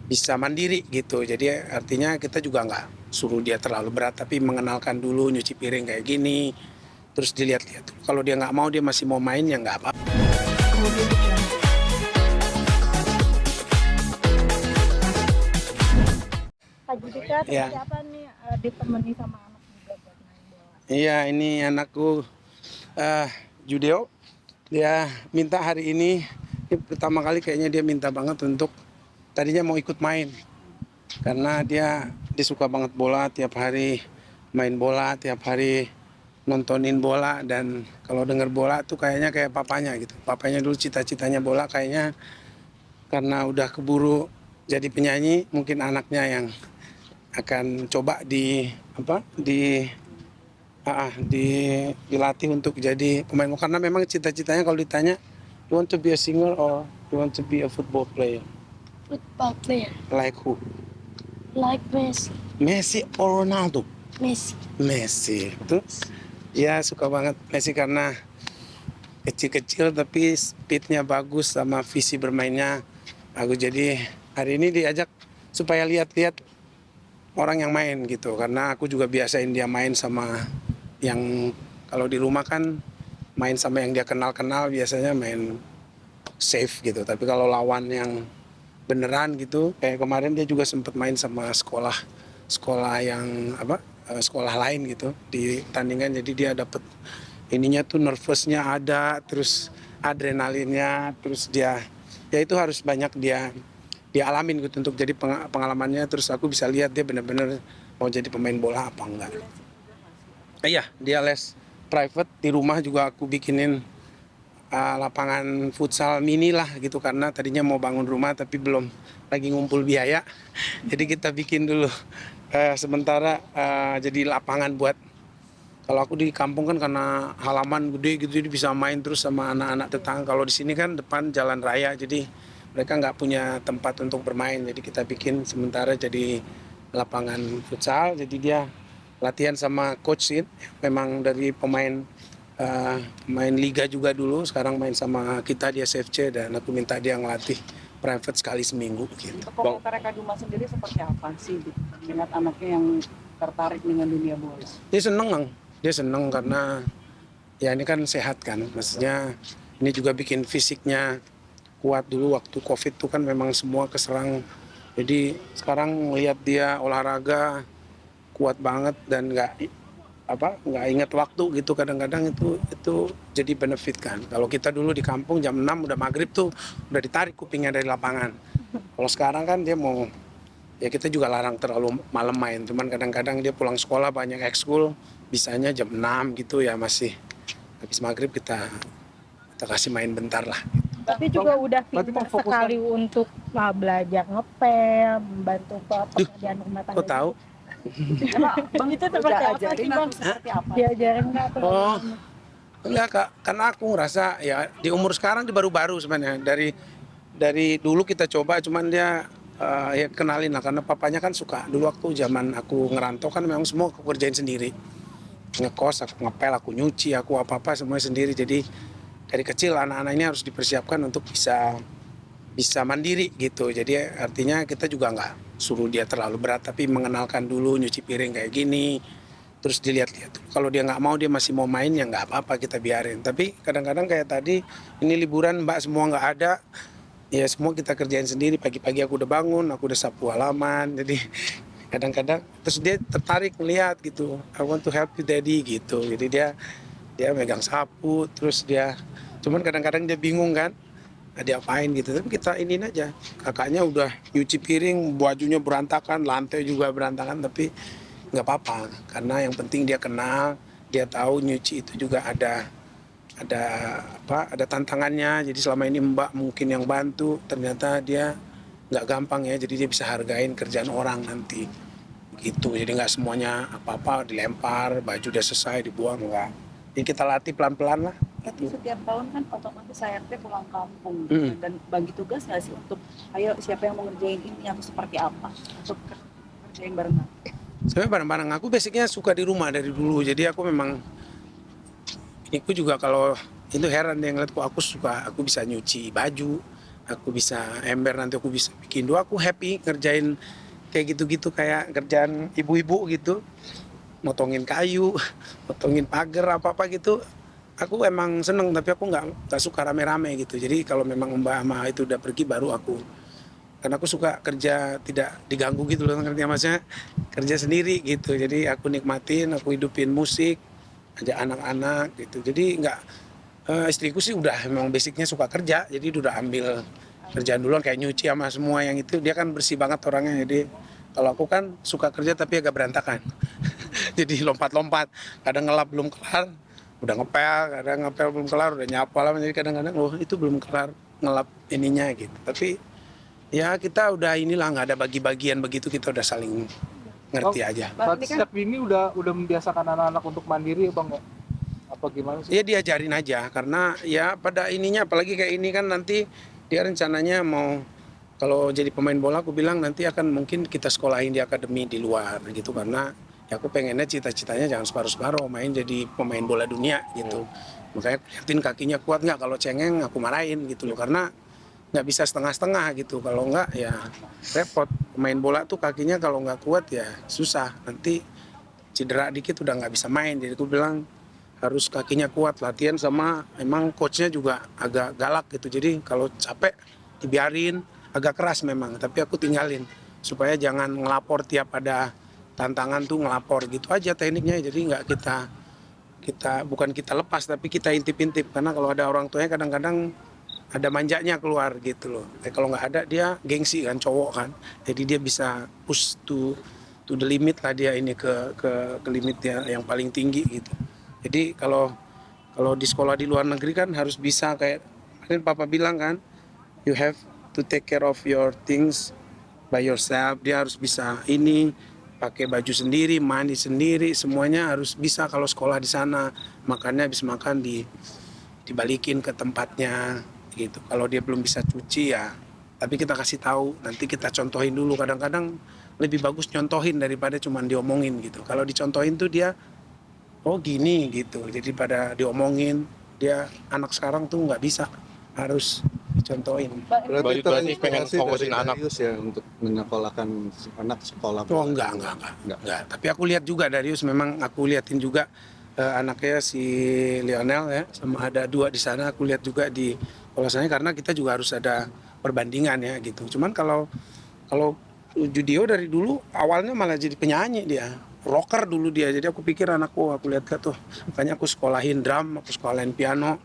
bisa mandiri gitu. Jadi artinya kita juga nggak suruh dia terlalu berat, tapi mengenalkan dulu nyuci piring kayak gini, terus dilihat-lihat. Kalau dia nggak mau, dia masih mau main, ya nggak apa-apa. Oh gitu ya. Kak Judika seperti Ya, apa nih ditemani sama anak juga buat main bola? iya ini anakku eh Judeo. Dia minta hari ini pertama kali kayaknya dia minta banget untuk tadinya mau ikut main karena dia suka banget bola tiap hari main bola tiap hari nontonin bola dan kalau denger bola tuh kayaknya kayak papanya gitu. Papanya dulu cita-citanya bola kayaknya karena udah keburu jadi penyanyi mungkin anaknya yang akan coba di apa dilatih untuk jadi pemain bola karena memang cita-citanya kalau ditanya you want to be a singer or you want to be a football player Football player like who? like Messi. Messi or Ronaldo? Messi. Messi itu ya suka banget Messi karena kecil-kecil tapi speednya bagus sama visi bermainnya bagus. Jadi hari ini diajak supaya lihat-lihat orang yang main gitu karena aku juga biasain dia main sama yang kalau di rumah kan main sama yang dia kenal-kenal biasanya main safe gitu. Tapi kalau lawan yang beneran gitu kayak kemarin dia juga sempat main sama sekolah yang sekolah lain gitu di tandingan. Jadi dia dapet ininya tuh nervousnya ada terus adrenalinnya terus dia ya itu harus banyak dia alamin gitu untuk jadi pengalamannya terus aku bisa lihat dia benar-benar mau jadi pemain bola apa enggak. Iya dia les private di rumah juga aku bikinin lapangan futsal mini lah gitu karena tadinya mau bangun rumah tapi belum lagi ngumpul biaya jadi kita bikin dulu sementara jadi lapangan buat kalau aku di kampung kan karena halaman gede gitu jadi bisa main terus sama anak-anak tetangga. Kalau di sini kan depan jalan raya jadi mereka nggak punya tempat untuk bermain jadi kita bikin sementara jadi lapangan futsal jadi dia latihan sama coach sih memang dari pemain liga juga dulu sekarang main sama kita di SFC dan aku minta dia ngelatih private sekali seminggu gitu. Untuk komentar Kak Duma sendiri seperti apa sih melihat anaknya yang tertarik dengan dunia bola? Dia seneng karena ya ini kan sehat kan maksudnya ini juga bikin fisiknya kuat. Dulu waktu COVID tuh kan memang semua keserang jadi sekarang lihat dia olahraga kuat banget dan nggak ingat waktu gitu kadang-kadang itu jadi benefit kan. Kalau kita dulu di kampung jam 6 udah maghrib tuh udah ditarik kupingnya dari lapangan. Kalau sekarang kan dia mau ya kita juga larang terlalu malam main. Cuman kadang-kadang dia pulang sekolah banyak ekskul bisanya jam 6 gitu ya masih habis maghrib kita kasih main bentar lah. Tapi juga udah Berarti pintar memfokuskan- sekali untuk belajar ngepel, membantu pekerjaan rumah tangga. Kok tahu? Emang Bang Itu seperti apa ajarin sih, atau Bang? seperti apa? Diajarin nggak atau Oh. gimana? Enggak kak, karena aku ngerasa ya di umur sekarang dia baru-baru sebenarnya dari dulu kita coba cuman dia ya kenalin lah karena papanya kan suka dulu waktu zaman aku ngerantau kan memang semua aku kerjain sendiri ngekos aku ngepel aku nyuci aku apa-apa semuanya sendiri jadi dari kecil anak-anak ini harus dipersiapkan untuk bisa mandiri gitu jadi artinya kita juga nggak suruh dia terlalu berat tapi mengenalkan dulu nyuci piring kayak gini terus dilihat-lihat. Kalau dia nggak mau dia masih mau main ya nggak apa-apa kita biarin. Tapi kadang-kadang kayak tadi ini liburan mbak semua nggak ada ya semua kita kerjain sendiri. Pagi-pagi aku udah bangun, aku udah sapu halaman. Jadi kadang-kadang terus dia tertarik melihat gitu. I want to help you daddy gitu. Jadi dia megang sapu terus dia cuman kadang-kadang dia bingung kan. Dia apain gitu. Tapi kita iniin aja. Kakaknya udah nyuci piring, bajunya berantakan, lantai juga berantakan tapi nggak apa-apa karena yang penting dia kenal dia tahu nyuci itu juga ada tantangannya jadi selama ini mbak mungkin yang bantu ternyata dia nggak gampang ya jadi dia bisa hargain kerjaan orang nanti gitu jadi nggak semuanya apa-apa dilempar baju udah selesai dibuang nggak jadi kita latih pelan-pelan lah Tapi setiap tahun kan otomatis ART pulang kampung dan bagi tugas nggak sih untuk ayo siapa yang mau ngerjain ini atau seperti apa untuk kerjain barengan? sebenarnya barang-barang aku basicnya suka di rumah dari dulu jadi aku memang ini aku juga kalau itu heran dia ngeliat kok aku bisa nyuci baju aku bisa ember, nanti aku bisa bikin dua, aku happy ngerjain kayak gitu-gitu, kayak kerjaan ibu-ibu gitu, motongin kayu, motongin pagar apa-apa gitu. Aku emang seneng, tapi aku nggak suka rame-rame gitu. Jadi kalau memang Mbak ama itu udah pergi baru aku, karena aku suka kerja tidak diganggu gitu loh, ngerti maksudnya, kerja sendiri gitu. Jadi aku nikmatin, aku hidupin musik, ajak anak-anak gitu. Jadi nggak, istriku sih udah memang basicnya suka kerja, jadi udah ambil kerjaan duluan kayak nyuci sama semua yang itu. Dia kan bersih banget orangnya, jadi kalau aku kan suka kerja tapi agak berantakan. Jadi lompat-lompat, kadang ngelap belum kelar udah ngepel, kadang ngepel belum kelar udah nyapu lah, jadi kadang-kadang oh itu belum kelar ngelap ininya gitu. Tapi ya kita udah inilah, nggak ada bagi-bagian begitu, kita udah saling ngerti aja. Berarti sejak dini udah membiasakan anak-anak untuk mandiri ya Bang ya? Apa gimana sih? Ya diajarin aja, karena ya pada ininya apalagi kayak ini kan nanti dia rencananya mau, kalau jadi pemain bola aku bilang nanti akan mungkin kita sekolahin di akademi di luar gitu, karena ya aku pengennya cita-citanya jangan separuh-separuh main jadi pemain bola dunia gitu. Makanya liatin kakinya kuat nggak, kalau cengeng aku marahin gitu loh, karena nggak bisa setengah-setengah gitu, kalau nggak ya repot. Pemain bola tuh kakinya kalau nggak kuat ya susah, nanti cedera dikit udah nggak bisa main. Jadi aku bilang harus kakinya kuat, latihan sama emang coachnya juga agak galak gitu, jadi kalau capek dibiarin, agak keras memang, tapi aku tinggalin supaya jangan ngelapor tiap ada tantangan tuh ngelapor gitu aja tekniknya. Jadi nggak kita bukan kita lepas tapi kita intip-intip, karena kalau ada orang tuanya kadang-kadang ada manjanya keluar gitu loh. Kalau nggak ada dia gengsi kan, cowok kan, jadi dia bisa push to the limit lah, dia ini ke limit yang paling tinggi gitu. Jadi kalau di sekolah di luar negeri kan harus bisa kayak kemarin papa bilang kan, you have to take care of your things by yourself. Dia harus bisa ini, pakai baju sendiri, mandi sendiri, semuanya harus bisa kalau sekolah di sana. Makannya habis makan dibalikin ke tempatnya gitu. Kalau dia belum bisa cuci ya, tapi kita kasih tahu, nanti kita contohin dulu. Kadang-kadang lebih bagus nyontohin daripada cuma diomongin gitu. Kalau dicontohin tuh dia oh gini gitu, jadi pada diomongin. Dia anak sekarang tuh nggak bisa, harus dicontohin. Berarti pengen terinspirasi fokusin dari anak. Darius ya untuk menyekolahkan anak sekolah. Oh enggak. Tapi aku lihat juga Darius, memang aku liatin juga anaknya si Lionel ya, sama ada dua di sana aku lihat juga di sekolahnya, karena kita juga harus ada perbandingan ya gitu. Cuman kalau Judio dari dulu awalnya malah jadi penyanyi dia, rocker dulu dia. Jadi aku pikir anakku, aku lihat tuh, makanya aku sekolahin drum, aku sekolahin piano.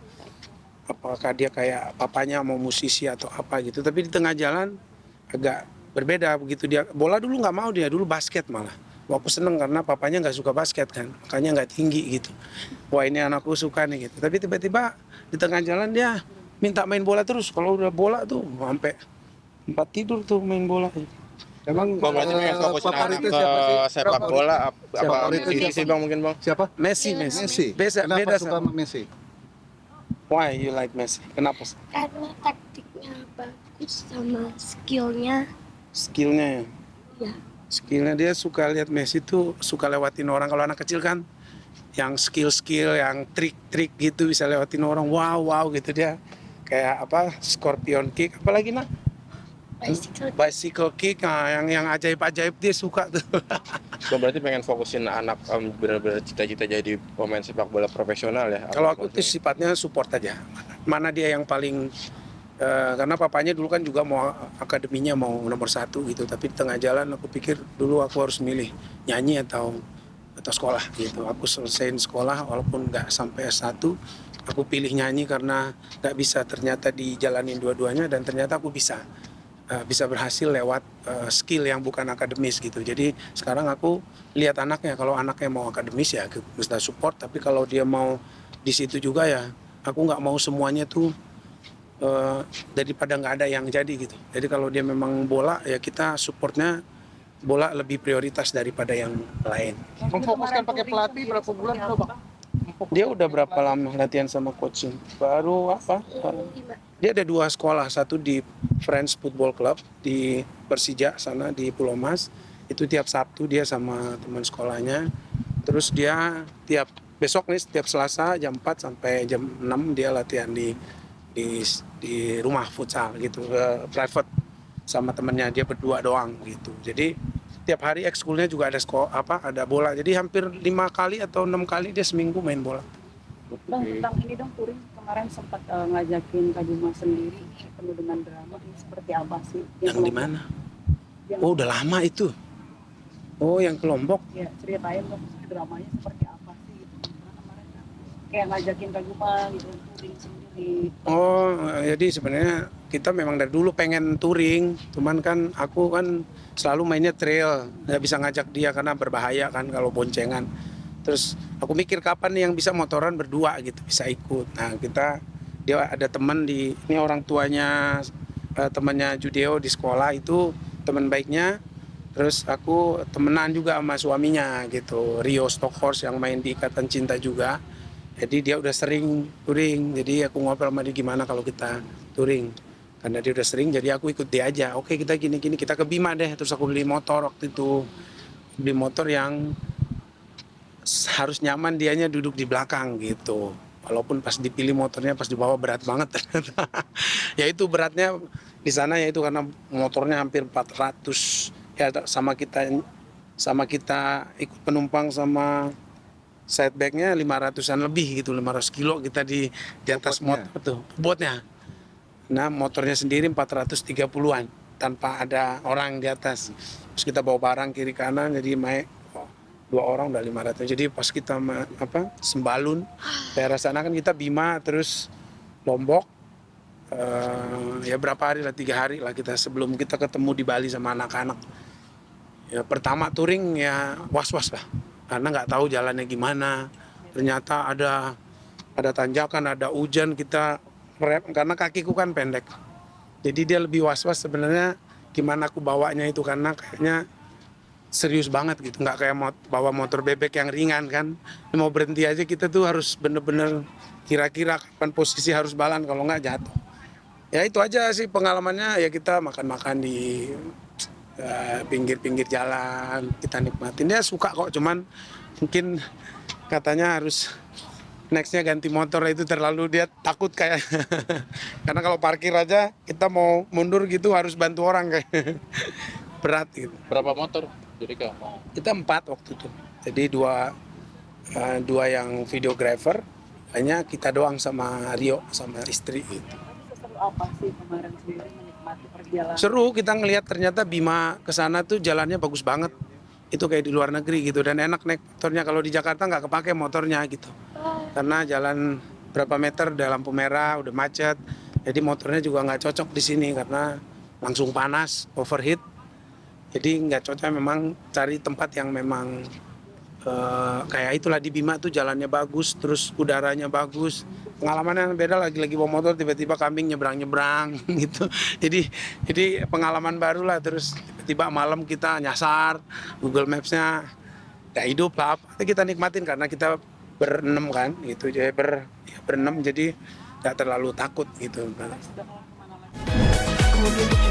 Apakah dia kayak papanya mau musisi atau apa gitu. Tapi di tengah jalan agak berbeda begitu. Dia bola dulu nggak mau, dia dulu basket malah. Wah, aku seneng karena papanya nggak suka basket kan, makanya nggak tinggi gitu. Wah ini anakku suka nih gitu. Tapi tiba-tiba di tengah jalan dia minta main bola terus. Kalau udah bola tuh sampai tempat tidur tuh main bola. Emang Bang berarti pengen fokusin anak favoritnya ke siapa sih? sepak bola apa Favoritnya ini siapa? sih Bang mungkin Bang? Siapa? Messi. Messi. Beda Kenapa suka sama sama Messi? Why you like Messi? Kenapa? Karena taktiknya bagus sama skillnya. Skillnya ya. Ya. Skillnya dia suka lihat Messi tuh suka lewatin orang. Kalau anak kecil kan yang skill yang trik gitu bisa lewatin orang, wow gitu dia. Kayak apa, scorpion kick, apalagi nak bicycle kick, nah, yang ajaib dia suka tuh. Bang berarti pengen fokusin anak benar-benar cita-cita jadi pemain sepak bola profesional ya? Kalau aku tuh sifatnya support aja. Mana dia yang paling karena papanya dulu kan juga mau akademinya mau nomor 1 gitu, tapi di tengah jalan aku pikir dulu aku harus milih nyanyi atau sekolah gitu. Aku selesaiin sekolah walaupun nggak sampai S1, aku pilih nyanyi karena nggak bisa ternyata dijalanin dua-duanya, dan ternyata aku bisa berhasil lewat skill yang bukan akademis gitu. Jadi sekarang aku lihat anaknya, kalau anaknya mau akademis ya kita support, tapi kalau dia mau di situ juga ya aku nggak mau semuanya tuh daripada nggak ada yang jadi gitu. Jadi kalau dia memang bola ya kita supportnya bola lebih prioritas daripada yang lain. Memfokuskan pakai pelatih berapa bulan udah Bang? Dia udah berapa lama latihan sama coaching? Baru apa? Dia ada 2 sekolah, satu di Friends Football Club di Persija sana di Pulau Mas. Itu tiap Sabtu dia sama teman sekolahnya. Terus dia besok nih setiap Selasa jam 4 sampai jam 6 dia latihan di di rumah futsal gitu, private sama temennya, dia berdua doang gitu. Jadi tiap hari ekskulnya juga ada ada bola. Jadi hampir 5 kali atau 6 kali dia seminggu main bola. Bang, tentang ini dong, touring kemarin sempat ngajakin Kak Bima sendiri penuh dengan drama, ini seperti apa sih? Yang di mana? Yang, Oh, udah lama itu. Oh, yang ke Lombok. ya, ceritain dong dramanya seperti apa sih gitu. Karena kemarin kan kayak ngajakin Kak Bima gitu touring sendiri. Oh, jadi sebenarnya kita memang dari dulu pengen touring, cuman kan aku kan selalu mainnya trail, nggak bisa ngajak dia karena berbahaya kan kalau boncengan. Terus aku mikir kapan nih yang bisa motoran berdua gitu, bisa ikut. Nah dia ada teman ini orang tuanya temannya Judeo di sekolah itu teman baiknya. Terus aku temenan juga sama suaminya gitu, Rio Stockhorst yang main di Ikatan Cinta juga. Jadi dia udah sering touring, jadi aku ngobrol sama dia gimana kalau kita touring. Karena dia udah sering, jadi aku ikut dia aja. Oke, kita gini-gini, kita ke Bima deh. Terus aku beli motor waktu itu. Beli motor yang harus nyaman, dianya duduk di belakang gitu. Walaupun pas dipilih motornya, pas dibawa berat banget ternyata. Ya itu beratnya di sana ya itu karena motornya hampir 400. Ya sama kita ikut penumpang sama setbacknya 500-an lebih gitu, 500 kilo kita di atas motor tuh, bobotnya. Nah motornya sendiri 430-an tanpa ada orang di atas. Terus kita bawa barang kiri kanan jadi dua orang udah 500. Jadi pas kita Sembalun daerah sana kan kita Bima terus Lombok, ya berapa hari lah, 3 hari lah kita sebelum kita ketemu di Bali sama anak-anak. Ya pertama touring ya was-was lah karena nggak tahu jalannya gimana. Ternyata ada tanjakan, ada hujan, kita rem karena kakiku kan pendek. Jadi dia lebih was-was sebenarnya gimana aku bawanya itu karena kayaknya serius banget gitu, nggak kayak bawa motor bebek yang ringan kan. Mau berhenti aja kita tuh harus bener-bener kira-kira kapan posisi harus balan, kalau nggak jatuh. Ya itu aja sih pengalamannya, ya kita makan-makan di pinggir-pinggir jalan, kita nikmatin. Dia suka kok, cuman mungkin katanya harus nextnya ganti motor, itu terlalu dia takut kayak karena kalau parkir aja kita mau mundur gitu harus bantu orang kayak berat gitu. Berapa motor? Jadi Kita 4 waktu itu. Jadi dua yang videographer, hanya kita doang sama Rio sama istri gitu. Tapi seseru apa sih kemarin sendiri menikmati perjalanan? Seru, kita ngelihat ternyata Bima kesana tuh jalannya bagus banget. Itu kayak di luar negeri gitu, dan enak naik motornya. Kalau di Jakarta nggak kepake motornya gitu. Karena jalan berapa meter udah lampu merah, udah macet. Jadi motornya juga nggak cocok di sini karena langsung panas, overheat. Jadi nggak cocok, memang cari tempat yang memang kayak itulah. Di Bima tuh jalannya bagus, terus udaranya bagus. Pengalamannya beda, lagi bawa motor tiba-tiba kambing nyebrang gitu. Jadi pengalaman baru lah. Terus tiba-tiba malam kita nyasar, Google Maps-nya nggak hidup lah. Kita nikmatin karena kita berenam kan gitu. Jadi berenam jadi nggak terlalu takut gitu. Sudah mau kemana lagi?